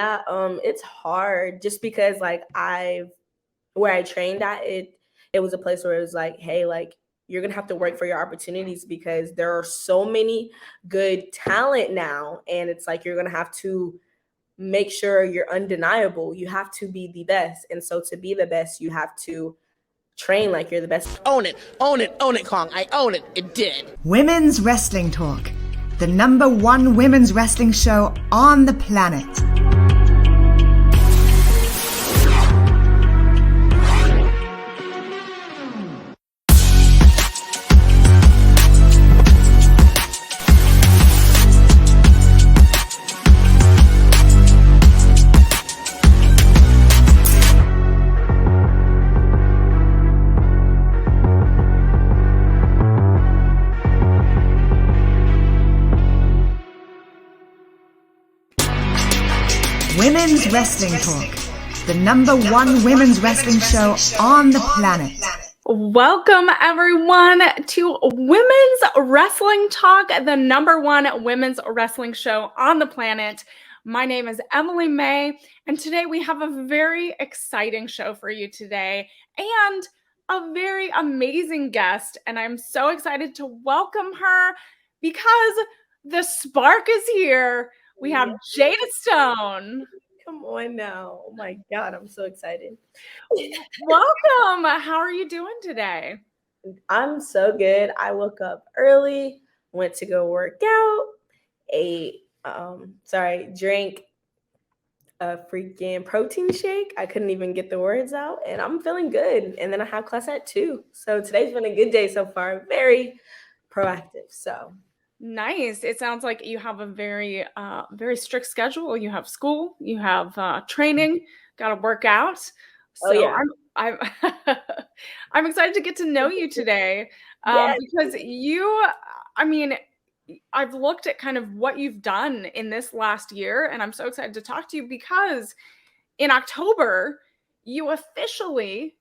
Yeah, it's hard just because where I trained at it was a place where it was like, hey, like you're gonna have to work for your opportunities because there are so many good talent now, and it's like you're gonna have to make sure you're undeniable. You have to be the best, and so to be the best, you have to train like you're the best. Own it, Kong. I own it. It did. Women's Wrestling Talk, the #1 women's wrestling show on the planet. Women's Wrestling Talk, the #1 women's wrestling show on the planet. Welcome, everyone, to Women's Wrestling Talk, the #1 women's wrestling show on the planet. My name is Emily May, and today we have a very exciting show for you today and a very amazing guest. And I'm so excited to welcome her because the spark is here. We have Jada Stone. Come on now. Oh my God, I'm so excited. Welcome. How are you doing today? I'm so good. I woke up early, went to go work out, drank a freaking protein shake. I couldn't even get the words out, and I'm feeling good. And then I have class at 2. So today's been a good day so far. Very proactive. So nice. It sounds like you have a very strict schedule. You have school, you have training, got to work out. So yeah. I'm I'm excited to get to know you today because I've looked at kind of what you've done in this last year, and I'm so excited to talk to you because in October, you officially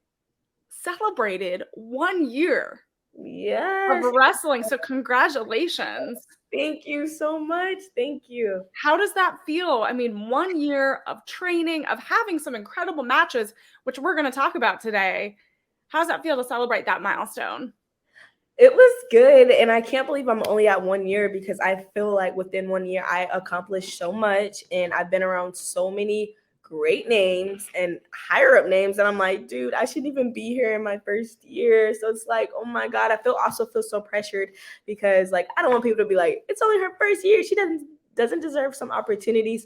celebrated 1 year yes. of wrestling. So congratulations. Thank you so much. Thank you. How does that feel? I mean, 1 year of training, of having some incredible matches, which we're going to talk about today. How does that feel to celebrate that milestone? It was good, and I can't believe I'm only at 1 year because I feel like within 1 year I accomplished so much, and I've been around so many great names and higher up names, and I'm like, dude, I shouldn't even be here in my first year. So it's like, oh my God, I also feel so pressured because like I don't want people to be like, it's only her first year, she doesn't deserve some opportunities.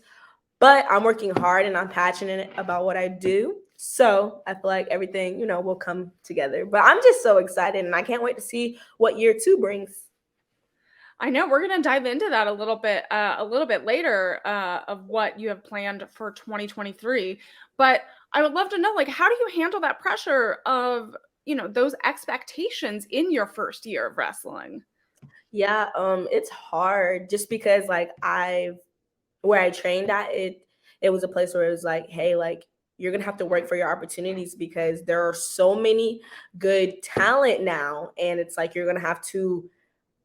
But I'm working hard and I'm passionate about what I do. So I feel like everything, will come together. But I'm just so excited, and I can't wait to see what year 2 brings. I know we're going to dive into that a little bit later of what you have planned for 2023. But I would love to know, like, how do you handle that pressure of, those expectations in your first year of wrestling? Yeah, it's hard just because like where I trained at it was a place where it was like, hey, like you're gonna have to work for your opportunities because there are so many good talent now, and it's like you're gonna have to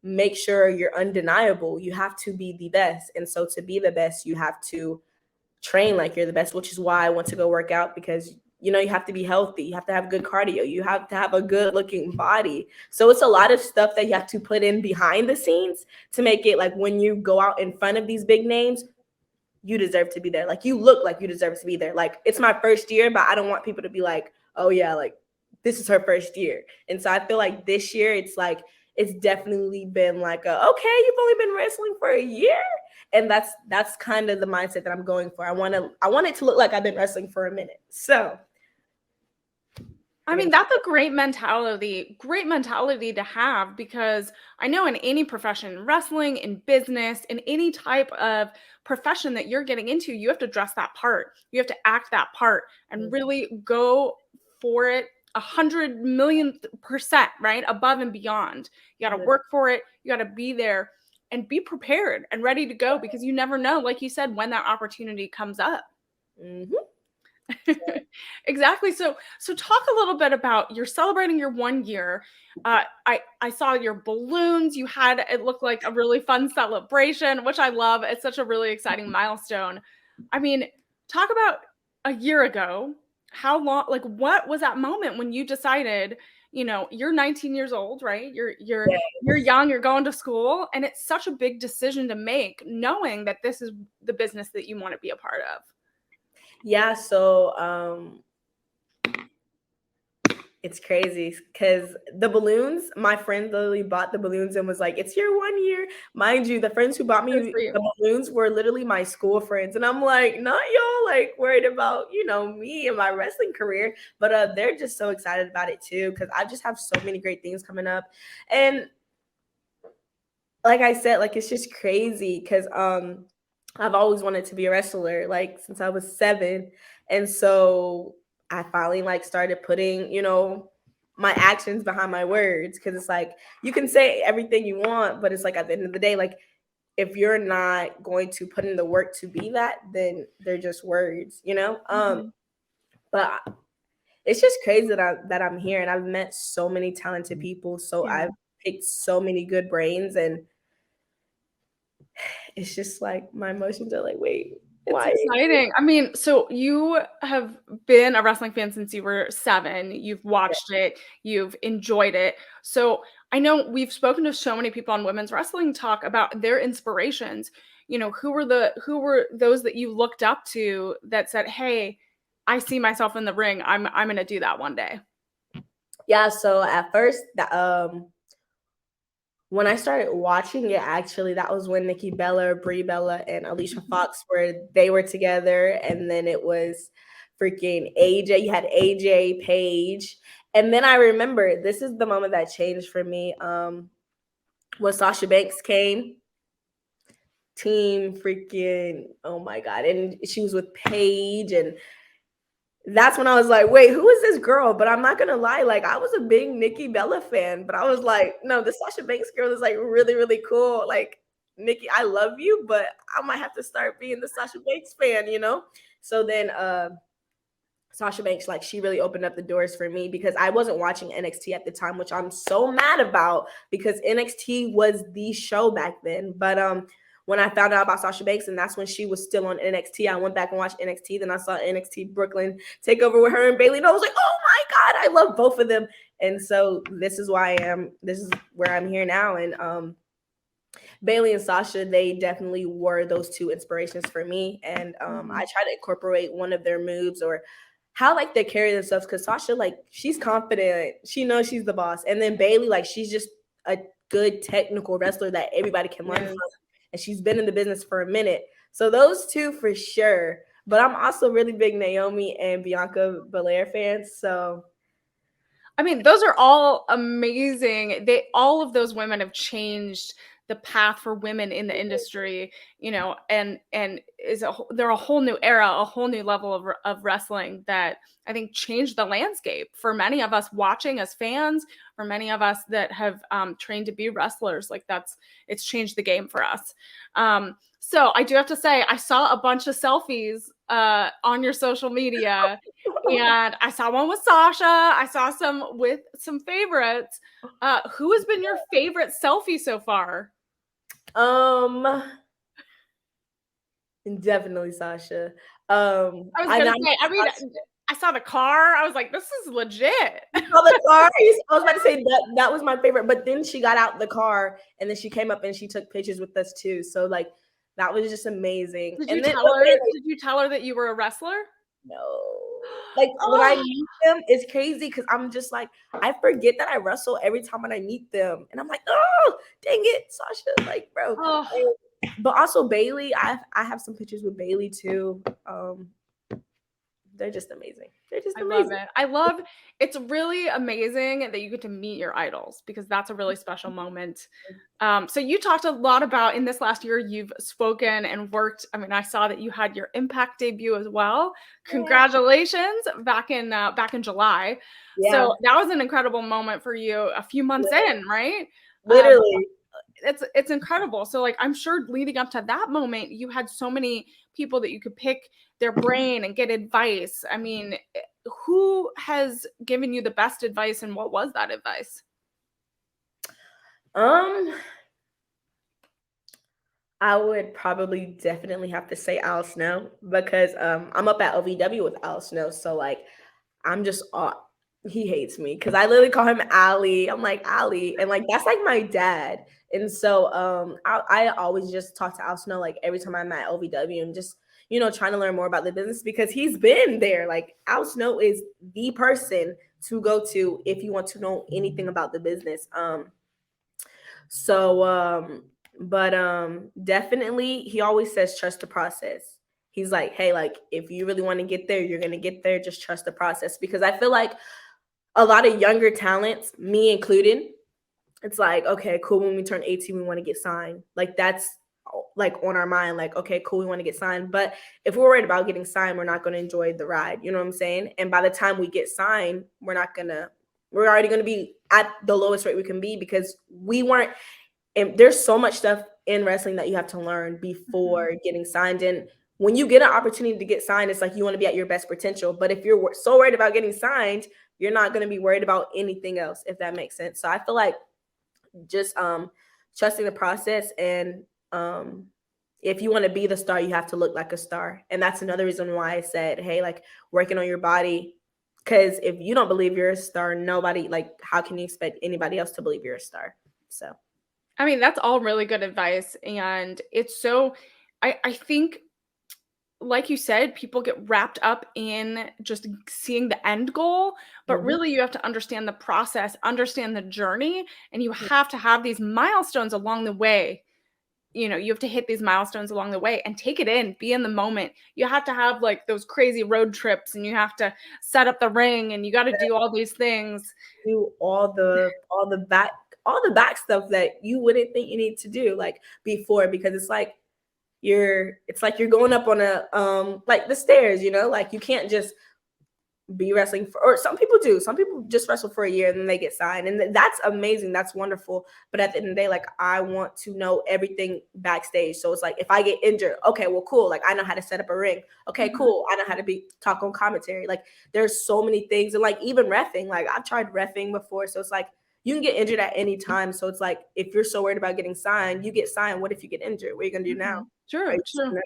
make sure you're undeniable. You have to be the best, and so to be the best, you have to train like you're the best, which is why I want to go work out because you have to be healthy, you have to have good cardio, you have to have a good looking body. So it's a lot of stuff that you have to put in behind the scenes to make it like when you go out in front of these big names, you deserve to be there. Like you look like you deserve to be there. Like it's my first year, but I don't want people to be like, oh yeah, like this is her first year. And so I feel like this year it's definitely been like okay, you've only been wrestling for a year. And that's kind of the mindset that I'm going for. I want it to look like I've been wrestling for a minute. So I mean, that's a great mentality to have, because I know in any profession, in wrestling, in business, in any type of profession that you're getting into, you have to dress that part. You have to act that part and really go for it 100 million%, right? Above and beyond. You got to work for it. You got to be there and be prepared and ready to go, because you never know, like you said, when that opportunity comes up. Mm-hmm. Exactly. So talk a little bit about, you're celebrating your 1 year. I saw your balloons. It looked like a really fun celebration, which I love. It's such a really exciting milestone. I mean, talk about a year ago. How long, like, what was that moment when you decided, you're 19 years old, right? You're young, you're going to school, and it's such a big decision to make, knowing that this is the business that you want to be a part of. Yeah, so it's crazy because the balloons, my friend literally bought the balloons and was like, "It's your 1 year." Mind you, the friends who bought me the balloons were literally my school friends. And I'm like, not y'all like worried about, me and my wrestling career. But they're just so excited about it too, because I just have so many great things coming up. And like I said, like it's just crazy because I've always wanted to be a wrestler, like since I was 7. And so I finally like started putting, my actions behind my words. Cause it's like you can say everything you want, but it's like at the end of the day, like if you're not going to put in the work to be that, then they're just words, But it's just crazy that I'm here and I've met so many talented people. So Yeah. I've picked so many good brains, and it's just like my emotions are like, wait, It's why? exciting. I mean, so you have been a wrestling fan since you were 7. You've watched it, you've enjoyed it. So I know we've spoken to so many people on Women's Wrestling Talk about their inspirations. Who were those that you looked up to that said, "Hey, I see myself in the ring. I'm gonna do that one day." Yeah, so at first, when I started watching it, actually, that was when Nikki Bella, Brie Bella, and Alicia Fox were together, and then it was freaking AJ. You had AJ Paige, and then I remember this is the moment that changed for me. When Sasha Banks came, team freaking, oh my god, and she was with Paige, and that's when I was like, wait, who is this girl? But I'm not gonna lie, like I was a big Nikki Bella fan, but I was like, no, the Sasha Banks girl is like really, really cool. Like, Nikki, I love you, but I might have to start being the Sasha Banks fan. So then Sasha Banks, like, she really opened up the doors for me because I wasn't watching NXT at the time, which I'm so mad about because NXT was the show back then. But when I found out about Sasha Banks, and that's when she was still on NXT, I went back and watched NXT. Then I saw NXT Brooklyn take over with her and Bailey, and I was like, oh my god, I love both of them. And so this is why I am. This is where I'm here now. And Bailey and Sasha, they definitely were those two inspirations for me. And I try to incorporate one of their moves or how like they carry themselves, because Sasha, like, she's confident, she knows she's the boss, and then Bailey, like, she's just a good technical wrestler that everybody can learn from, and she's been in the business for a minute. So those two for sure. But I'm also really big Naomi and Bianca Belair fans. So I mean, those are all amazing. All of those women have changed the path for women in the industry, and they're a whole new era, a whole new level of wrestling that I think changed the landscape for many of us watching as fans, for many of us that have trained to be wrestlers. Like it's changed the game for us. So I do have to say, I saw a bunch of selfies on your social media. And I saw one with Sasha. I saw some with some favorites. Who has been your favorite selfie so far? Definitely Sasha. I was gonna say, I mean, I saw the car. I was like, this is legit. You saw the car? I was about to say that was my favorite, but then she got out the car and then she came up and she took pictures with us too. So like that was just amazing. Did And you then tell her? Did you tell her that you were a wrestler? no. Like when I meet them, it's crazy because I'm just like, I forget that I wrestle every time when I meet them. And I'm like, oh, dang it, Sasha. Like, bro. Oh. But also Bailey, I have some pictures with Bailey too. They're just amazing. They're just amazing. I love it. It's really amazing that you get to meet your idols because that's a really special moment. So you talked a lot about in this last year, you've spoken and worked. I mean, I saw that you had your Impact debut as well. Congratulations, back in July. Yeah. So that was an incredible moment for you a few months in, right? Literally. It's incredible. So like I'm sure leading up to that moment, you had so many people that you could pick their brain and get advice. I mean, who has given you the best advice and what was that advice? I would probably definitely have to say Al Snow because I'm up at OVW with Al Snow. So like I'm just he hates me because I literally call him Ali. I'm like Ali, and like that's like my dad. And so I always just talk to Al Snow like every time I'm at OVW and just trying to learn more about the business because he's been there. Like Al Snow is the person to go to if you want to know anything about the business. So, but definitely he always says trust the process. He's like, hey, like if you really want to get there, you're gonna get there. Just trust the process because I feel like a lot of younger talents, me included, it's like, okay, cool. When we turn 18, we want to get signed. Like that's like on our mind. Like, okay, cool, we want to get signed. But if we're worried about getting signed, we're not going to enjoy the ride. You know what I'm saying? And by the time we get signed, we're already going to be at the lowest rate we can be because we weren't. And there's so much stuff in wrestling that you have to learn before getting signed. And when you get an opportunity to get signed, it's like you want to be at your best potential. But if you're so worried about getting signed, you're not going to be worried about anything else, if that makes sense. So I feel like just trusting the process and if you want to be the star, you have to look like a star. And that's another reason why I said, hey, like working on your body. Because if you don't believe you're a star, nobody, like, how can you expect anybody else to believe you're a star? So, I mean, that's all really good advice. And it's so, I think, like you said, people get wrapped up in just seeing the end goal, but mhm. really you have to understand the process, understand the journey, and you have to have these milestones along the way. You have to hit these milestones along the way and take it in, be in the moment. You have to have like those crazy road trips and you have to set up the ring and you got to do all these things. Do all the back stuff that you wouldn't think you need to do like before because it's like you're going up on a like the stairs, like you can't just be wrestling for, or some people do. Some people just wrestle for a year and then they get signed, and that's amazing. That's wonderful. But at the end of the day, like I want to know everything backstage. So it's like if I get injured, okay, well, cool. Like I know how to set up a ring. Okay, cool. I know how to talk on commentary. Like there's so many things, and like even reffing. Like I've tried reffing before, so it's like you can get injured at any time. So it's like if you're so worried about getting signed, you get signed. What if you get injured? What are you gonna do now? Are True, you just true. gonna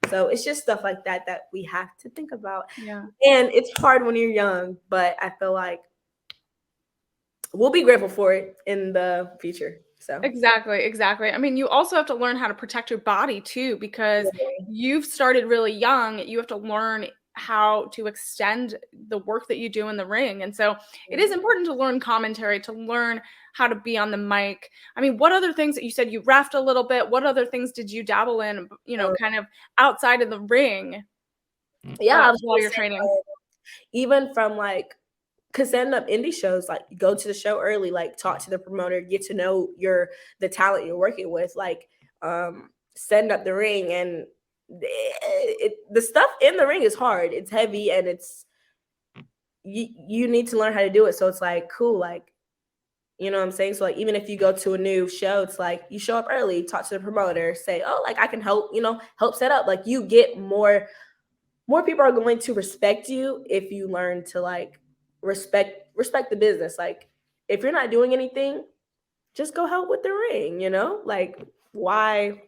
so it's just stuff like that that we have to think about. Yeah. And it's hard when you're young, but I feel like we'll be grateful for it in the future. So Exactly, exactly. I mean, you also have to learn how to protect your body too, because yeah, you've started really young. You have to learn how to extend the work that you do in the ring. And so it is important to learn commentary, to learn how to be on the mic. I mean, what other things that you said you reffed a little bit? What other things did you dabble in, kind of outside of the ring yeah, I was while gonna you're say, training? even from like because setting up indie shows, like you go to the show early, like talk to the promoter, get to know the talent you're working with, like setting up the ring and the stuff in the ring is hard. It's heavy and you need to learn how to do it. So it's like cool, like you know what I'm saying? So like even if you go to a new show, it's like you show up early, talk to the promoter, say, oh, like I can help, help set up. Like you get more people are going to respect you if you learn to like respect the business. Like if you're not doing anything, just go help with the ring, Like why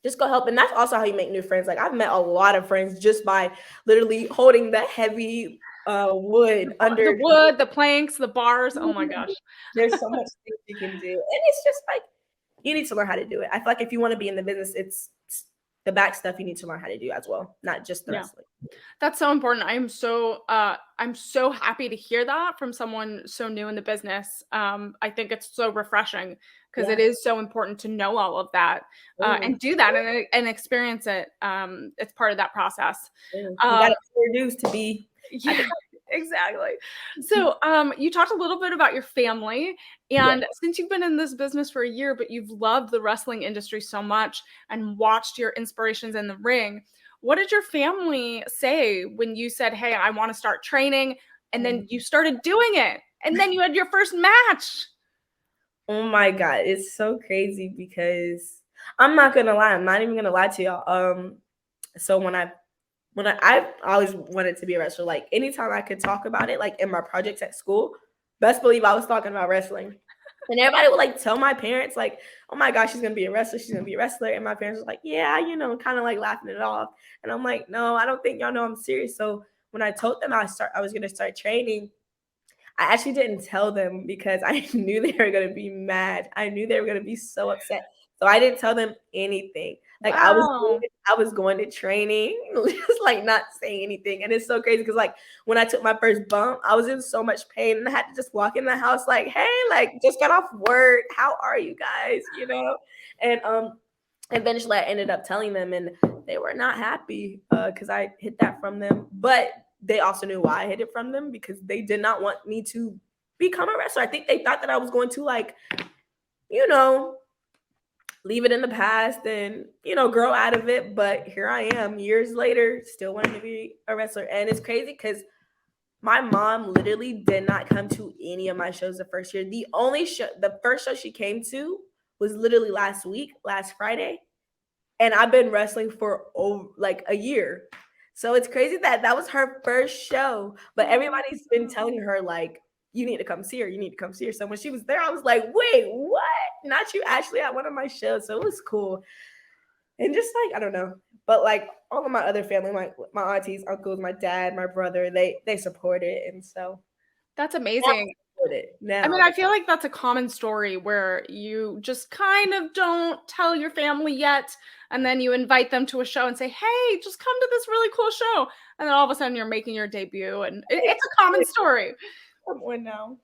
just go help. And that's also how you make new friends. Like I've met a lot of friends just by literally holding the heavy wood The under. wood, the planks, the bars. Oh my gosh. There's so much things you can do. And it's just like you need to learn how to do it. I feel like if you want to be in the business, it's the back stuff you need to learn how to do as well, not just the Yeah. wrestling. That's so important. I'm so happy to hear that from someone so new in the business. I think it's so refreshing because it Yeah. is so important to know all of that Mm, and do that and experience it. It's part of that process. You got Um, to pay your dues to be at the yeah, exactly. So, you talked a little bit about your family, yeah. and since you've been in this business for a year, but you've loved the wrestling industry so much and watched your inspirations in the ring, what did your family say when you said, "Hey, I want to start training," and then you started doing it, and then you had your first match? Oh my god, it's so crazy because I'm not gonna lie. I'm not even gonna lie to y'all. So I always wanted to be a wrestler. Like anytime I could talk about it, like in my projects at school, best believe I was talking about wrestling. And everybody would like tell my parents, like, oh my gosh, she's gonna be a wrestler, she's gonna be a wrestler. And my parents were like, yeah, kind of like laughing it off. And I'm like, no, I don't think y'all know I'm serious. So when I told them I was gonna start training, I actually didn't tell them because I knew they were gonna be mad. I knew they were gonna be so upset. So I didn't tell them anything. Like Wow. I was going to training, just like not saying anything. And it's so crazy because like when I took my first bump, I was in so much pain and I had to just walk in the house like, hey, like just got off work. How are you guys? And eventually I ended up telling them and they were not happy because I hid that from them. But they also knew why I hid it from them because they did not want me to become a wrestler. I think they thought that I was going to like, you know, leave it in the past and, grow out of it. But here I am years later, still wanting to be a wrestler. And it's crazy because my mom literally did not come to any of my shows the first year. The first show she came to was literally last week, last Friday. And I've been wrestling for like a year. So it's crazy that that was her first show, but everybody's been telling her like, you need to come see her. You need to come see her. So when she was there, I was like, wait, what? Not you actually at one of my shows. So it was cool. And just like, I don't know. But like all of my other family, my aunties, uncles, my dad, my brother, they support it. And so That's now amazing. I support it. I mean, Now. I feel like that's a common story where you just kind of don't tell your family yet, and then you invite them to a show and say, "Hey, just come to this really cool show." And then all of a sudden you're making your debut, and it's a common story. Come on now.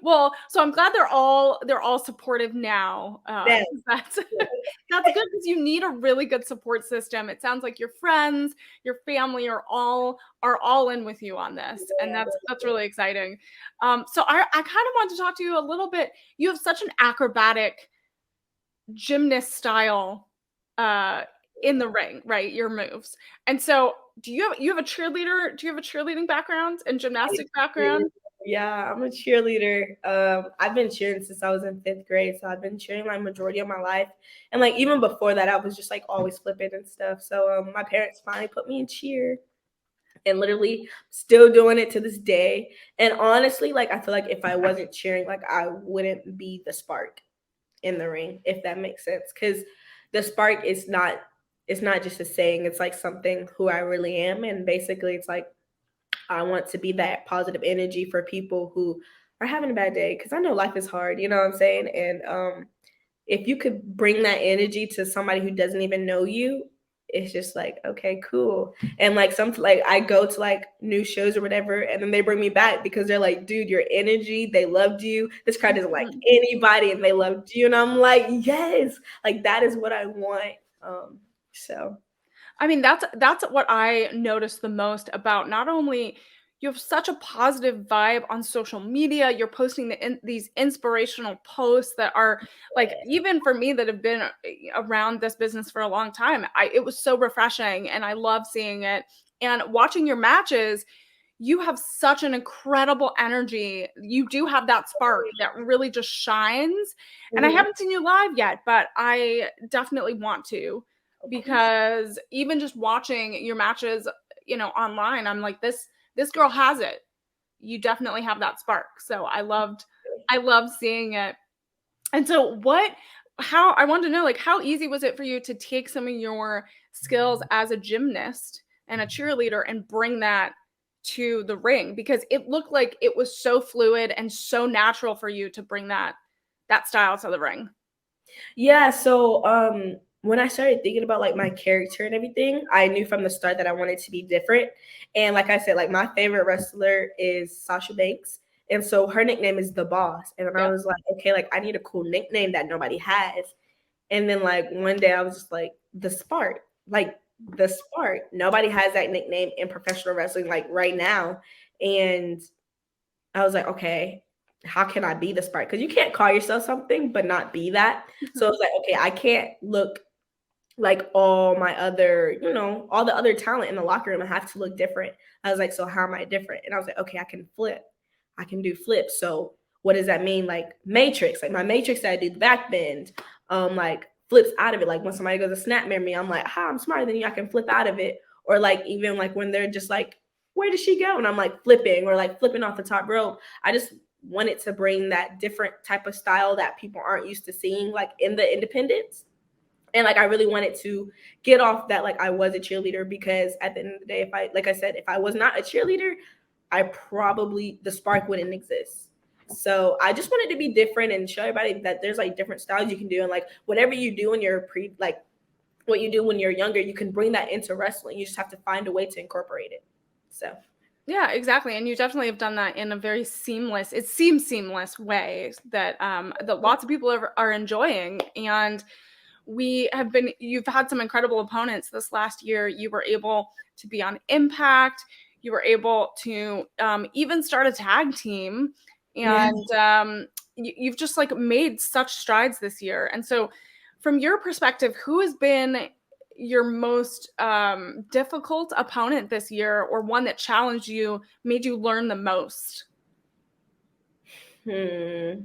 Well, so I'm glad they're all supportive now. Now. That's that's good because you need a really good support system. It sounds like your friends, your family are all in with you on this, and that's really exciting. So I kind of want to talk to you a little bit. You have such an acrobatic gymnast style uh, in the ring, right? Your moves, and so you have a cheerleader? Do you have a cheerleading background and gymnastics background? Yeah, I'm a cheerleader. I've been cheering since I was in 5th grade, so I've been cheering my majority of my life. And like even before that, I was just like always flipping and stuff. So my parents finally put me in cheer, and literally still doing it to this day. And honestly, like I feel like if I wasn't cheering, like I wouldn't be the spark in the ring, if that makes sense. Because the spark is not, it's not just a saying. It's like something who I really am, and basically, it's like I want to be that positive energy for people who are having a bad day because I know life is hard, you know what I'm saying? And if you could bring that energy to somebody who doesn't even know you, it's just like, okay, cool. And like like I go to like new shows or whatever, and then they bring me back because they're like, dude, your energy, they loved you. This crowd doesn't like anybody and they loved you. And I'm like, yes, like that is what I want. So I mean, that's what I noticed the most about not only you have such a positive vibe on social media, you're posting these inspirational posts that are like even for me that have been around this business for a long time, it was so refreshing and I love seeing it and watching your matches. You have such an incredible energy. You do have that spark that really just shines. And I mhm. haven't seen you live yet, but I definitely want to because even just watching your matches, online, I'm like this girl has it. You definitely have that spark. So I loved seeing it. And so how I wanted to know like how easy was it for you to take some of your skills as a gymnast and a cheerleader and bring that to the ring because it looked like it was so fluid and so natural for you to bring that style to the ring. Yeah, so when I started thinking about like my character and everything, I knew from the start that I wanted to be different. And like I said, like my favorite wrestler is Sasha Banks. And so her nickname is the boss. And then I Yep. was like, okay, like I need a cool nickname that nobody has. And then like one day I was just like, the Spark. Like the Spark. Nobody has that nickname in professional wrestling like right now. And I was like, okay, how can I be the spark? Because you can't call yourself something but not be that. So it's like, okay, I can't look like all my other, all the other talent in the locker room. I have to look different. I was like, so how am I different? And I was like, okay, I can flip. I can do flips. So what does that mean? Like matrix, like my matrix that I do the back bend, like flips out of it. Like when somebody goes to snap mirror me, I'm like, I'm smarter than you. I can flip out of it. Or like even like when they're just like, where did she go? And I'm like flipping or like flipping off the top rope. I just wanted to bring that different type of style that people aren't used to seeing, like in the independents. And like I really wanted to get off that like I was a cheerleader, because at the end of the day, if I, like I said, if I was not a cheerleader, I probably, the spark wouldn't exist. So I just wanted to be different and show everybody that there's like different styles you can do, and like whatever you do in your like what you do when you're younger, you can bring that into wrestling. You just have to find a way to incorporate it. So yeah, exactly. And you definitely have done that in a very seamless, it seems seamless way that that lots of people are enjoying. And you've had some incredible opponents this last year. You were able to be on Impact. You were able to even start a tag team. And you've just like made such strides this year. And so from your perspective, who has been your most difficult opponent this year, or one that challenged you, made you learn the most? A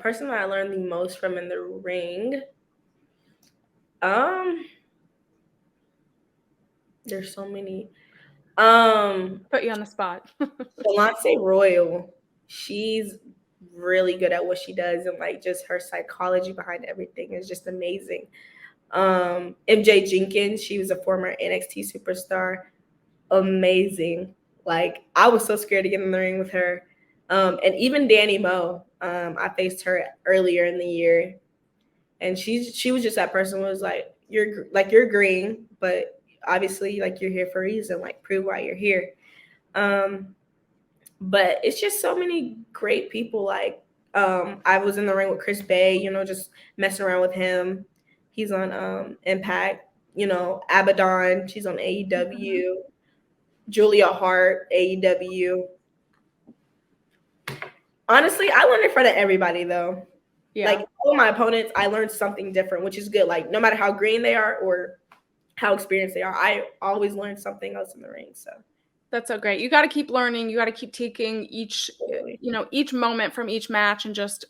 person that I learned the most from in the ring, there's so many. Put you on the spot. Delonte Royal, she's really good at what she does, and like just her psychology behind everything is just amazing. MJ Jenkins, she was a former NXT superstar, amazing. Like I was so scared to get in the ring with her. And even Danny Moe, I faced her earlier in the year, and she was just that person who was like, you're green, but obviously like you're here for a reason, like prove why you're here. But it's just so many great people. Like I was in the ring with Chris Bay, just messing around with him. He's on Impact. Abaddon, she's on AEW. Julia Hart, AEW. Honestly, I learned in front of everybody though. Yeah. Like all of my opponents, I learned something different, which is good. Like no matter how green they are or how experienced they are, I always learned something else in the ring. So that's so great. You got to keep learning. You got to keep taking each moment from each match and just,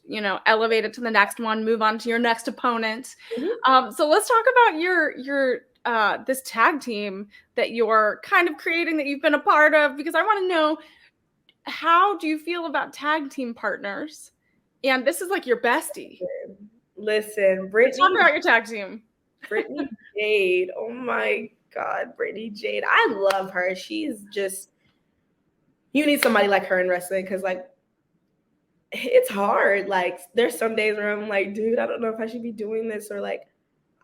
elevate it to the next one, move on to your next opponent. Mm-hmm. So let's talk about your this tag team that you're kind of creating, that you've been a part of, because I want to know, how do you feel about tag team partners? And this is like your bestie. Listen, Brittany. Let's talk about your tag team. Brittany Jade. Oh my God, Brittany Jade. I love her. She's just, you need somebody like her in wrestling, because like it's hard. Like there's some days where I'm like, dude, I don't know if I should be doing this, or like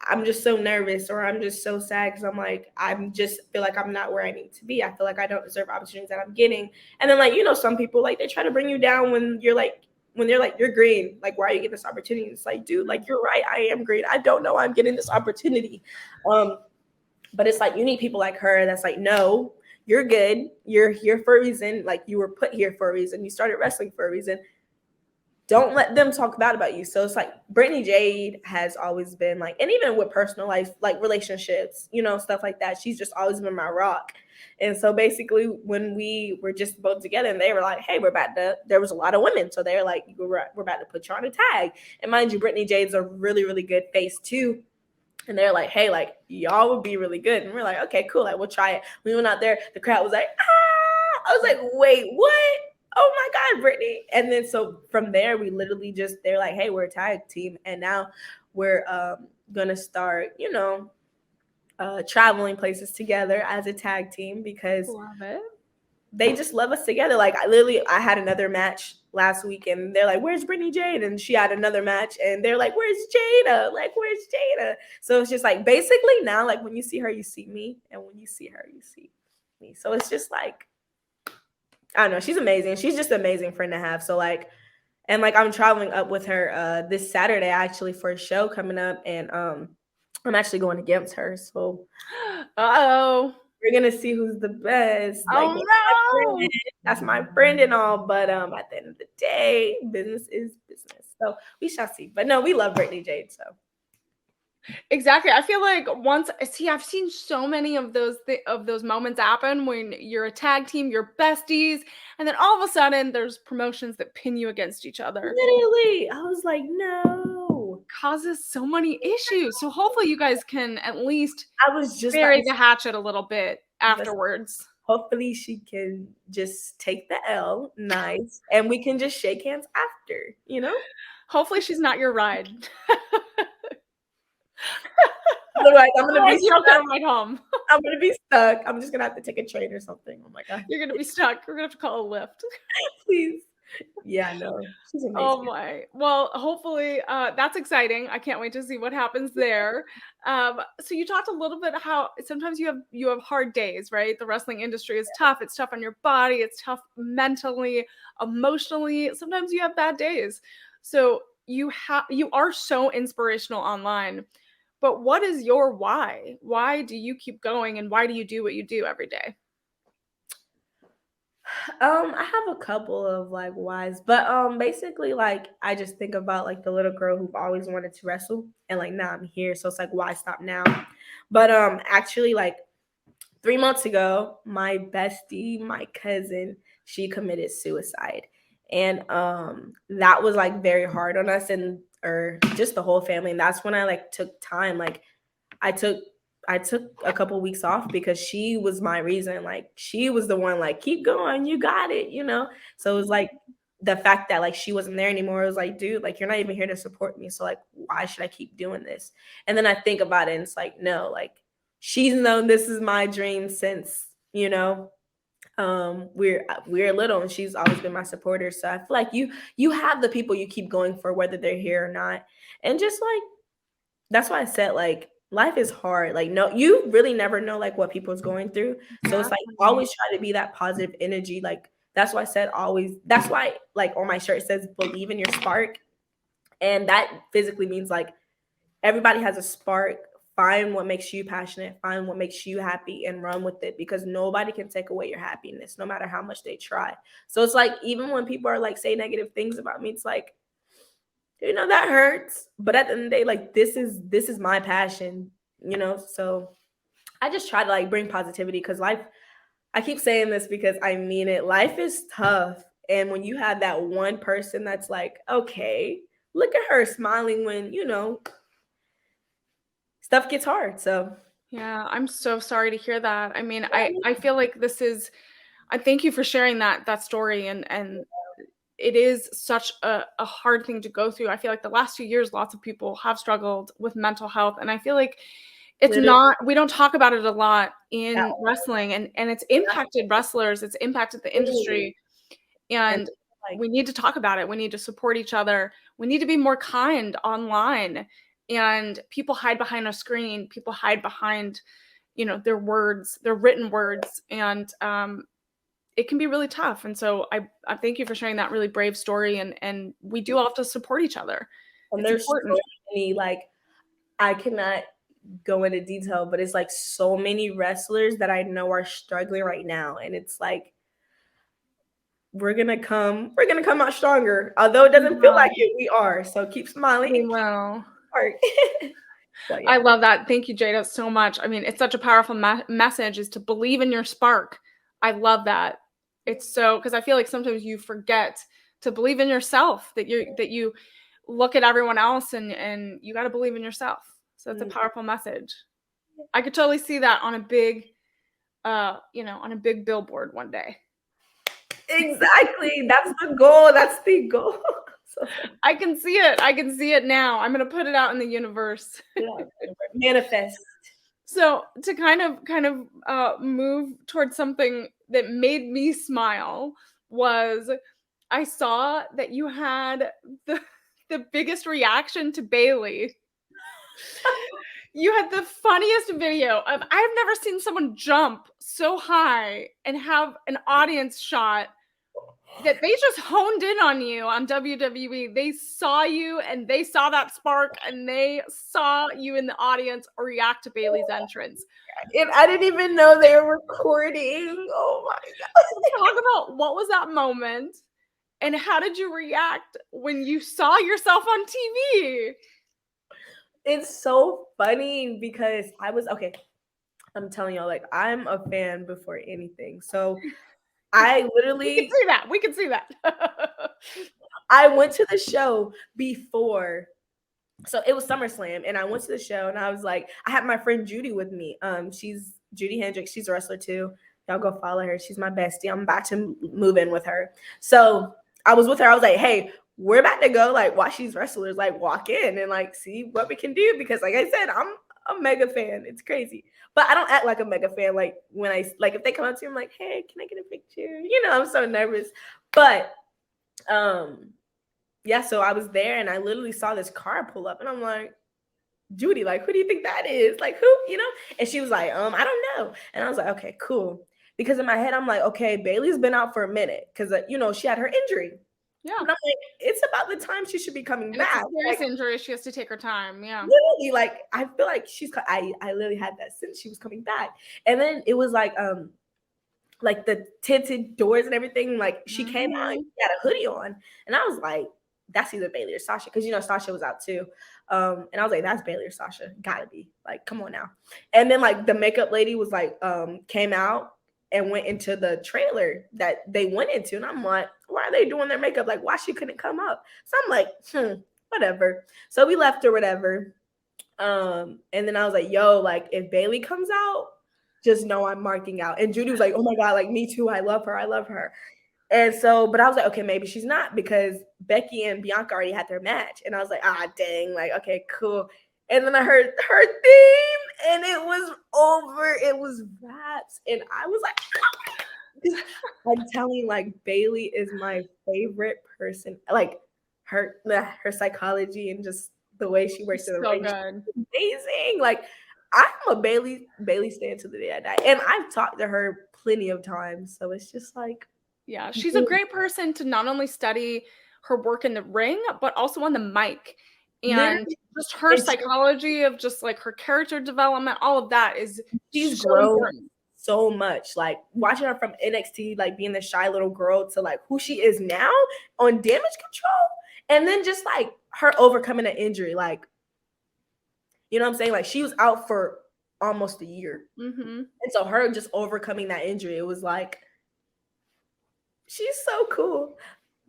I'm just so nervous, or I'm just so sad because I'm like, I'm just feel like I'm not where I need to be. I feel like I don't deserve opportunities that I'm getting. And then like, some people like they try to bring you down when they're like, you're green. Like, why are you getting this opportunity? It's like, dude, like you're right. I am green. I don't know I'm getting this opportunity. But it's like, you need people like her that's like, no, you're good. You're here for a reason. Like you were put here for a reason. You started wrestling for a reason. Don't let them talk bad about you. So it's like Brittany Jade has always been like, and even with personal life, like relationships, stuff like that, she's just always been my rock. And so basically when we were just both together and they were like, hey, there was a lot of women. So they're like, we're about to put you on a tag. And mind you, Brittany Jade's a really, really good face too. And they're like, hey, like y'all would be really good. And we're like, okay, cool. Like we'll try it. We went out there. The crowd was like, ah. I was like, wait, what? Oh my God, Brittany. And then so from there, we literally they're like, hey, we're a tag team. And now we're going to start, traveling places together as a tag team, because they just love us together. Like I had another match last week and they're like, where's Brittany Jade? And she had another match and they're like, where's Jada? Like, where's Jada? So it's just like, basically now, like when you see her, you see me. And when you see her, you see me. So it's just like, I don't know. She's amazing. She's just an amazing friend to have. So like, and like I'm traveling up with her this Saturday actually for a show coming up, and I'm actually going against her. So we're gonna see who's the best. Oh no, that's my friend and all, but at the end of the day, business is business. So we shall see. But no, we love Brittany Jade. So. Exactly. I feel like I've seen so many of those moments happen when you're a tag team, you're besties, and then all of a sudden there's promotions that pin you against each other. Literally. I was like, no. Causes so many issues. So hopefully you guys can at least bury the hatchet a little bit. afterwards. Hopefully she can just take the L, nice, and we can just shake hands after, you know? Hopefully she's not your ride. Otherwise, I'm gonna be You don't get stuck. a ride home. I'm gonna be stuck. I'm just gonna have to take a train or something. Oh my god. You're gonna be stuck. We're gonna have to call a lift. Please. Yeah, no. She's amazing. Oh my. Well, hopefully that's exciting. I can't wait to see what happens there. So you talked a little bit how sometimes you have hard days, right? The wrestling industry is tough. It's tough on your body. It's tough mentally, emotionally. Sometimes you have bad days. So you are so inspirational online. But what is your why? Why do you keep going and why do you do what you do every day? I have a couple of like whys, but basically like I just think about like the little girl who always wanted to wrestle and like now I'm here. So it's like why stop now? But actually like 3 months ago, my bestie, my cousin, she committed suicide. And that was like very hard on us and or just the whole family. And that's when I like took time. Like I took I took a couple weeks off because she was my reason. Like she was the one like keep going, you got it, you know. So it was like the fact that like she wasn't there anymore. It was like, dude, like you're not even here to support me. So like why should I keep doing this? And then I think about it and it's like, no, like she's known this is my dream since, you know, we're little and she's always been my supporter. So I feel like you have the people you keep going for whether they're here or not. And just like that's why I said like life is hard. Like no, you really never know like what people's going through. So it's like always try to be that positive energy. Like that's why I said always. That's why like on my shirt it says believe in your spark, and that physically means like everybody has a spark. Find what makes you passionate. Find what makes you happy and run with it because nobody can take away your happiness, no matter how much they try. So it's like even when people are like say negative things about me, it's like you know that hurts but at the end of the day like this is my passion, you know. So I just try to like bring positivity because life, I keep saying this because I mean it, life is tough. And when you have that one person that's like okay, look at her smiling when you know stuff gets hard. So Yeah, I'm so sorry to hear that. I mean, I feel like I thank you for sharing that story and it is such a hard thing to go through. I feel like the last few years, lots of people have struggled with mental health. And I feel like literally, we don't talk about it a lot in wrestling and it's impacted wrestlers, it's impacted the industry. and And like we need to talk about it. We need to support each other. We need to be more kind online. And people hide behind a screen. People hide behind, their words, their written words. And it can be really tough. And so I thank you for sharing that really brave story. And we do all have to support each other. and It's there's so important. many like I cannot go into detail but it's like so many wrestlers that I know are struggling right now and it's like we're gonna come out stronger. Although it doesn't feel like it, we are. So keep smiling We and keep will. heart. So, yeah. I love that. Thank you, Jada, so much. I mean, it's such a powerful message is to believe in your spark. I love that. It's so because I feel like sometimes you forget to believe in yourself, that you look at everyone else and you got to believe in yourself. So it's a powerful message. I could totally see that on a big on a big billboard one day. Exactly. That's the goal. That's the goal. So, I can see it. I can see it now. I'm going to put it out in the universe. yeah, manifest. So to kind of move towards something that made me smile was I saw that you had the biggest reaction to Bailey. You had the funniest video of I've never seen someone jump so high and have an audience shot that they just honed in on you on WWE. They saw you and they saw that spark and they saw you in the audience react to Bailey's entrance. And I didn't even know they were recording. Oh my God. Talk about what was that moment and how did you react when you saw yourself on TV? It's so funny because I was okay. I'm telling y'all, like, I'm a fan before anything. So I literally We can see that. I went to the show before. So it was SummerSlam, and I went to the show, and I was like, I had my friend Judy with me. She's Judy Hendricks. She's a wrestler too. Y'all go follow her. She's my bestie. I'm about to move in with her. So I was with her. I was like, hey, we're about to go like watch these wrestlers like walk in and like see what we can do, because like I said, I'm a mega fan. It's crazy. But I don't act like a mega fan. Like when I like if they come up to me, I'm like, hey, can I get a picture? You know, I'm so nervous. But yeah, so I was there and I literally saw this car pull up and I'm like, Judy, like, who do you think that is? Like, who, you know? And she was like, I don't know. And I was like, okay, cool. Because in my head, I'm like, okay, Bailey's been out for a minute because, you know, she had her injury. Yeah. And I'm like, it's about the time she should be coming back. It's a serious injury. She has to take her time. Yeah. Literally, like, I feel like I literally had that since she was coming back. And then it was like the tinted doors and everything. Like, she came out and she had a hoodie on. And I was like, that's either Bailey or Sasha. Because, you know, Sasha was out too. And I was like, that's Bailey or Sasha. Gotta be. Like, come on now. And then, like, the makeup lady was like, came out and went into the trailer that they went into. And I'm like, why are they doing their makeup? Like, why she couldn't come up? So I'm like, whatever. So we left or whatever. And then I was like, yo, like, if Bailey comes out, just know I'm marking out. And Judy was like, oh my God, like, me too. I love her. I love her. And so, but I was like, okay, maybe she's not, because Becky and Bianca already had their match. And I was like, dang, like, okay, cool. And then I heard her theme and it was over. It was raps. And I was like, I'm telling you, like, Bailey is my favorite person. Like, her psychology and just the way she works in the ring. Amazing. Like, I'm a Bailey stan to the day I die. And I've talked to her plenty of times. So it's just like, yeah, she's a great person to not only study her work in the ring, but also on the mic. And just her psychology of just like her character development, all of that is she's grown so much. Like watching her from NXT, like being the shy little girl to like who she is now on Damage Control. And then just like her overcoming an injury. Like, you know what I'm saying? Like she was out for almost a year. And so her just overcoming that injury, it was like, she's so cool.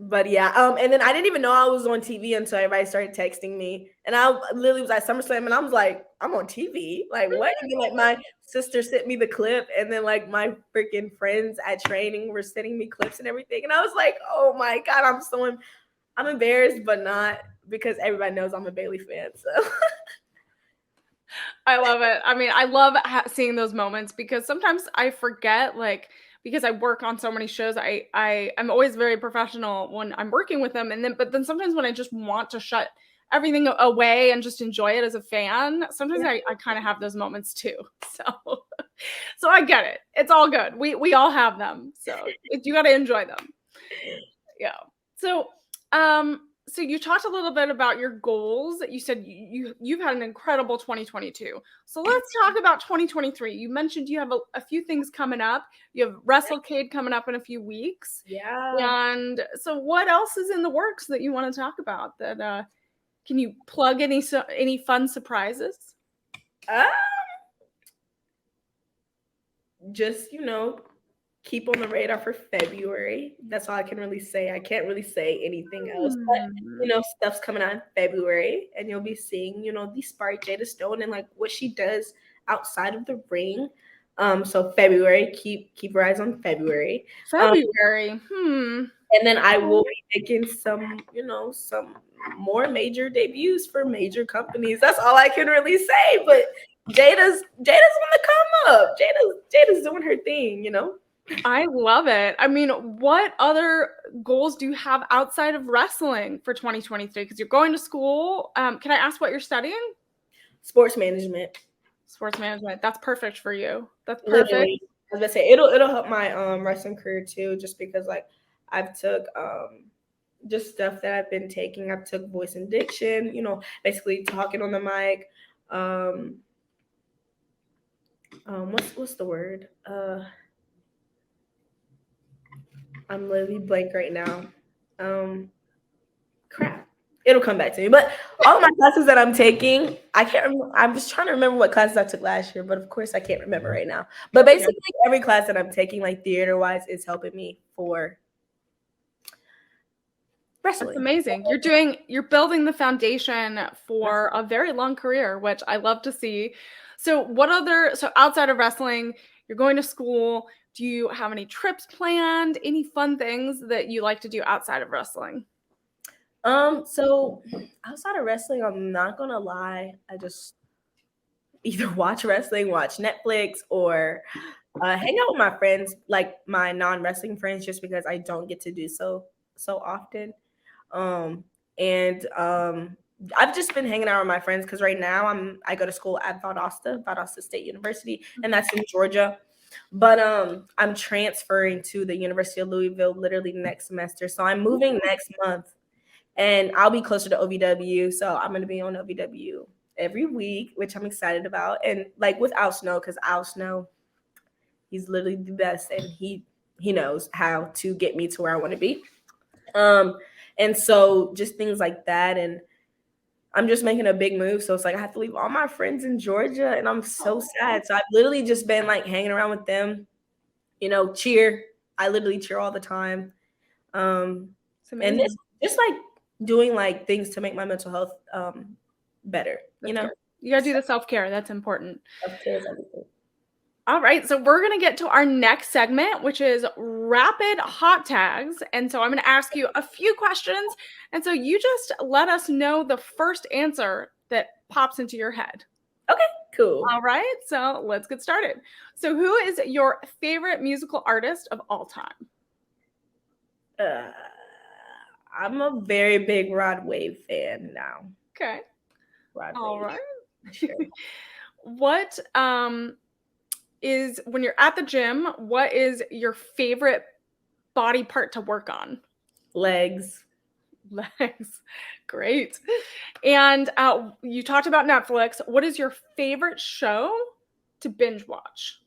But yeah, and then I didn't even know I was on TV until everybody started texting me. And I literally was at SummerSlam and I was like, I'm on TV? Like what? And then like my sister sent me the clip, and then like my freaking friends at training were sending me clips and everything. And I was like, oh my God, I'm embarrassed, but not, because everybody knows I'm a Bailey fan. So I love it. I mean, I love seeing those moments, because sometimes I forget, like, because I work on so many shows, I'm always very professional when I'm working with them. But then sometimes when I just want to shut everything away and just enjoy it as a fan, sometimes I kind of have those moments too. So I get it. It's all good. We all have them. So you got to enjoy them. Yeah. So, so you talked a little bit about your goals. You said you've had an incredible 2022. So let's talk about 2023. You mentioned you have a few things coming up. You have WrestleCade coming up in a few weeks. Yeah. And so what else is in the works that you want to talk about? That can you plug any fun surprises? Just, you know, keep on the radar for February. That's all I can really say. I can't really say anything else. But, you know, stuff's coming out in February, and you'll be seeing, you know, the spark Jada Stone and like what she does outside of the ring. So February, keep your eyes on February. And then I will be making some, you know, some more major debuts for major companies. That's all I can really say. But Jada's on the come up. Jada's doing her thing, you know. I love it. I mean, what other goals do you have outside of wrestling for 2023? Because you're going to school. Can I ask what you're studying? Sports management. Sports management. That's perfect for you. That's perfect. Literally. I was gonna say it'll help my wrestling career too, just because like I've took just stuff that I've been taking. I've took voice and diction, you know, basically talking on the mic. What's the word? I'm literally blank right now. Crap. It'll come back to me. But all my classes that I'm taking, I can't remember. I'm just trying to remember what classes I took last year, but of course I can't remember right now. But basically every class that I'm taking, like theater-wise, is helping me for wrestling. That's amazing. You're building the foundation for a very long career, which I love to see. So outside of wrestling, you're going to school. Do you have any trips planned? Any fun things that you like to do outside of wrestling? So outside of wrestling, I'm not gonna lie, I just either watch wrestling, watch Netflix, or hang out with my friends, like my non-wrestling friends, just because I don't get to do so often. Um, and I've just been hanging out with my friends because right now I go to school at Valdosta State University, and that's in Georgia. But I'm transferring to the University of Louisville literally next semester. So I'm moving next month, and I'll be closer to OVW. So I'm gonna be on OVW every week, which I'm excited about. And like with Al Snow, because Al Snow, he's literally the best, and he knows how to get me to where I want to be. And so just things like that. And I'm just making a big move. So it's like I have to leave all my friends in Georgia, and I'm so sad. So I've literally just been like hanging around with them, cheer. I literally cheer all the time. And this just like doing like things to make my mental health better. You gotta do the self-care. That's important. Self-care is everything. All right, so we're going to get to our next segment, which is rapid hot tags. And so I'm going to ask you a few questions. And so you just let us know the first answer that pops into your head. Okay, cool. All right, so let's get started. So who is your favorite musical artist of all time? I'm a very big Rod Wave fan now. Okay. Rod all Wave. Right. Sure. What is, when you're at the gym, what is your favorite body part to work on? Legs. Great. And you talked about Netflix. What is your favorite show to binge watch?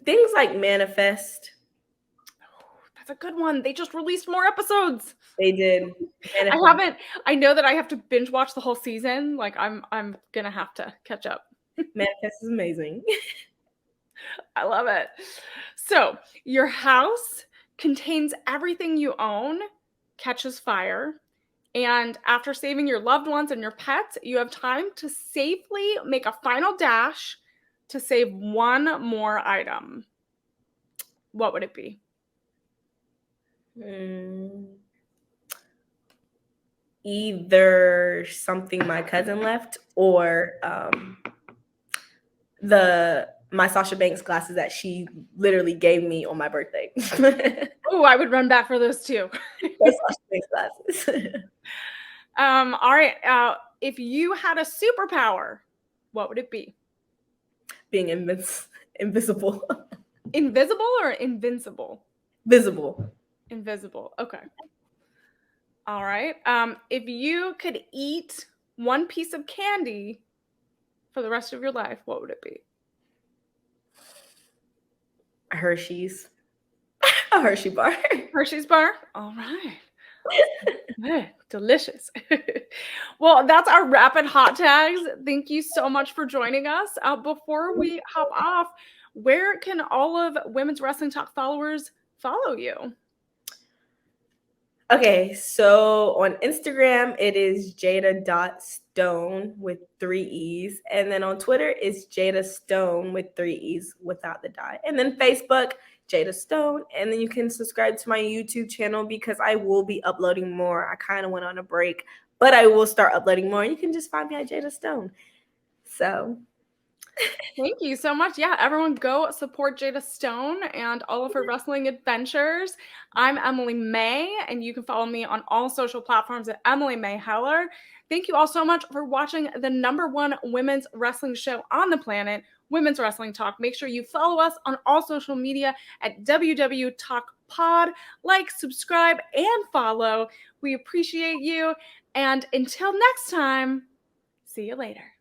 Things like Manifest. That's a good one. They just released more episodes. They did. I know that I have to binge watch the whole season. Like I'm gonna have to catch up. Manifest is amazing. I love it. So your house contains everything you own, catches fire, and after saving your loved ones and your pets, you have time to safely make a final dash to save one more item. What would it be? Either something my cousin left or my Sasha Banks glasses that she literally gave me on my birthday. Oh, I would run back for those too. Sasha Banks glasses. All right. If you had a superpower, what would it be? Being invisible. Invisible or invincible? Visible. Invisible. Okay. All right. If you could eat one piece of candy for the rest of your life, what would it be? Hershey's. A Hershey bar. Hershey's bar? All right. Good. Delicious. Well, that's our rapid hot tags. Thank you so much for joining us. Before we hop off, where can all of Women's Wrestling Talk followers follow you? Okay, so on Instagram, it is Jada.Stone with 3 E's. And then on Twitter, it's Jada Stone with 3 E's without the dot. And then Facebook, Jada Stone. And then you can subscribe to my YouTube channel because I will be uploading more. I kind of went on a break, but I will start uploading more. You can just find me at Jada Stone. So thank you so much. Yeah, everyone go support Jada Stone and all of her wrestling adventures. I'm Emily May, and you can follow me on all social platforms at Emily May Heller. Thank you all so much for watching the #1 women's wrestling show on the planet, Women's Wrestling Talk. Make sure you follow us on all social media at WW Talk Pod. Like, subscribe, and follow. We appreciate you. And until next time, see you later.